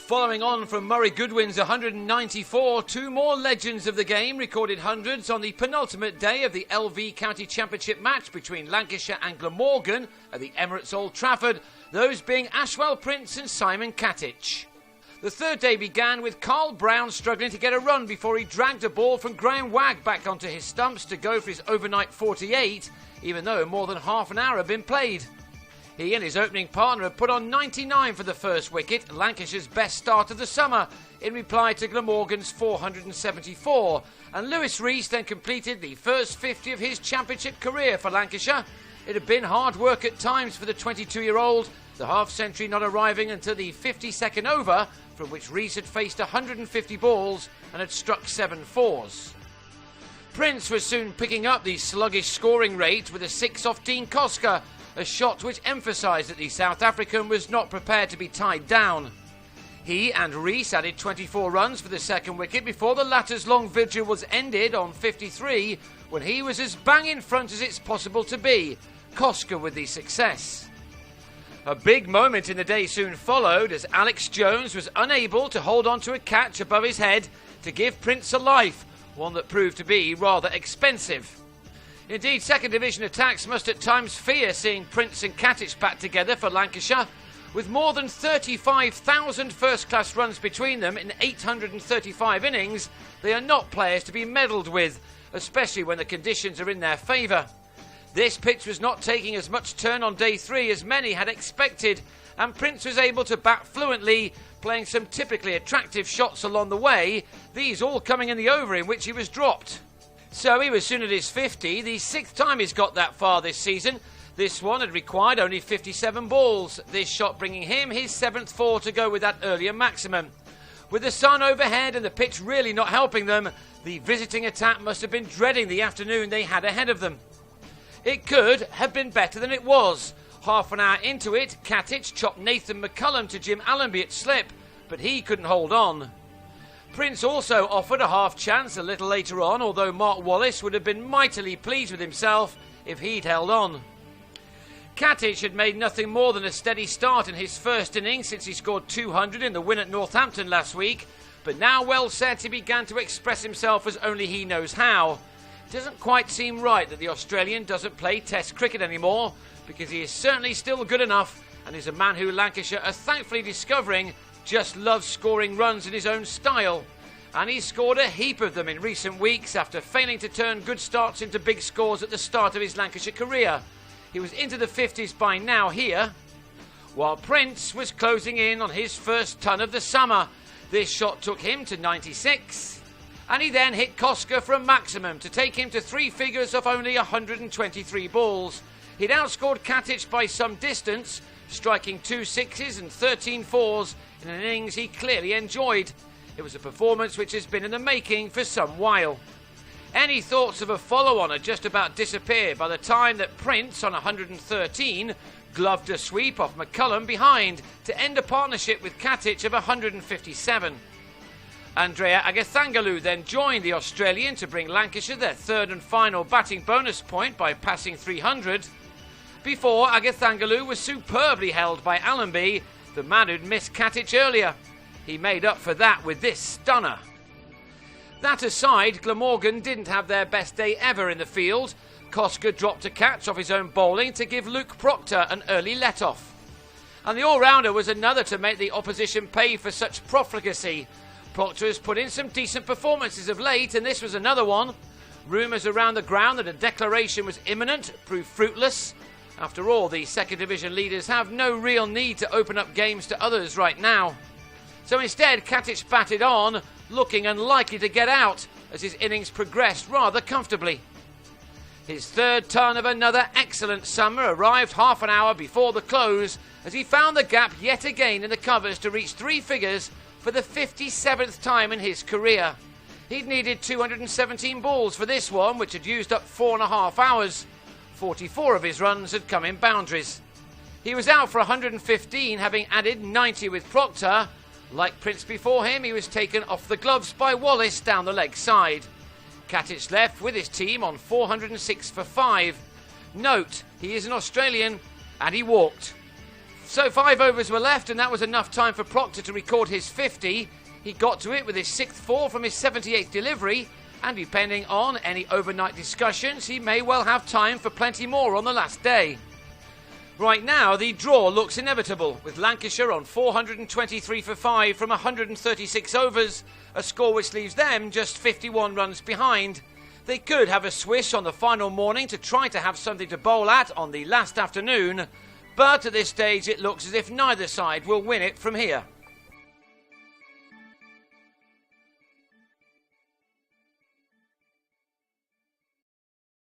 Following on from Murray Goodwin's 194, two more legends of the game recorded hundreds on the penultimate day of the LV County Championship match between Lancashire and Glamorgan at the Emirates Old Trafford, those being Ashwell Prince and Simon Katic. The third day began with Carl Brown struggling to get a run before he dragged a ball from Graham Wagg back onto his stumps to go for his overnight 48, even though more than half an hour had been played. He and his opening partner had put on 99 for the first wicket, Lancashire's best start of the summer, in reply to Glamorgan's 474, and Lewis Rees then completed the first 50 of his championship career for Lancashire. It had been hard work at times for the 22-year-old, the half-century not arriving until the 52nd over, from which Rees had faced 150 balls and had struck 7 fours. Prince was soon picking up the sluggish scoring rate with a 6 off Dean Koska, a shot which emphasised that the South African was not prepared to be tied down. He and Rees added 24 runs for the second wicket before the latter's long vigil was ended on 53, when he was as bang in front as it's possible to be, Koska with the success. A big moment in the day soon followed as Alex Jones was unable to hold on to a catch above his head to give Prince a life, one that proved to be rather expensive. Indeed, second division attacks must at times fear seeing Prince and Katic back together for Lancashire. With more than 35,000 first-class runs between them in 835 innings, they are not players to be meddled with, especially when the conditions are in their favour. This pitch was not taking as much turn on day 3 as many had expected, and Prince was able to bat fluently, playing some typically attractive shots along the way, these all coming in the over in which he was dropped. So he was soon at his 50, the 6th time he's got that far this season. This one had required only 57 balls, this shot bringing him his 7th 4 to go with that earlier maximum. With the sun overhead and the pitch really not helping them, the visiting attack must have been dreading the afternoon they had ahead of them. It could have been better than it was. Half an hour into it, Katic chopped Nathan McCullum to Jim Allenby at slip, but he couldn't hold on. Prince also offered a half chance a little later on, although Mark Wallace would have been mightily pleased with himself if he'd held on. Katic had made nothing more than a steady start in his first innings since he scored 200 in the win at Northampton last week, but now well set he began to express himself as only he knows how. It doesn't quite seem right that the Australian doesn't play Test cricket anymore, because he is certainly still good enough and is a man who Lancashire are thankfully discovering just loves scoring runs in his own style. And he's scored a heap of them in recent weeks after failing to turn good starts into big scores at the start of his Lancashire career. He was into the 50s by now here, while Prince was closing in on his first ton of the summer. This shot took him to 96, and he then hit Koska for a maximum to take him to 3 figures of only 123 balls. He'd outscored Katic by some distance, striking 2 6s and 13 4s in an innings he clearly enjoyed. It was a performance which has been in the making for some while. Any thoughts of a follow-on had just about disappeared by the time that Prince, on 113, gloved a sweep off McCullum behind to end a partnership with Katic of 157. Andrea Agathangalu then joined the Australian to bring Lancashire their third and final batting bonus point by passing 300. Before, Agathangalu was superbly held by Allenby, the man who'd missed Katic earlier. He made up for that with this stunner. That aside, Glamorgan didn't have their best day ever in the field. Koska dropped a catch off his own bowling to give Luke Proctor an early let-off. And the all-rounder was another to make the opposition pay for such profligacy. Proctor has put in some decent performances of late, and this was another one. Rumours around the ground that a declaration was imminent proved fruitless. After all, the second division leaders have no real need to open up games to others right now. So instead, Katic batted on, looking unlikely to get out as his innings progressed rather comfortably. His third ton of another excellent summer arrived half an hour before the close as he found the gap yet again in the covers to reach 3 figures for the 57th time in his career. He'd needed 217 balls for this one, which had used up 4.5 hours. 44 of his runs had come in boundaries. He was out for 115, having added 90 with Proctor. Like Prince before him, he was taken off the gloves by Wallace down the leg side. Katic left with his team on 406 for 5. Note, he is an Australian and he walked. So 5 overs were left, and that was enough time for Proctor to record his 50. He got to it with his 6th 4 from his 78th delivery, and depending on any overnight discussions, he may well have time for plenty more on the last day. Right now, the draw looks inevitable, with Lancashire on 423 for 5 from 136 overs, a score which leaves them just 51 runs behind. They could have a swish on the final morning to try to have something to bowl at on the last afternoon, but at this stage it looks as if neither side will win it from here.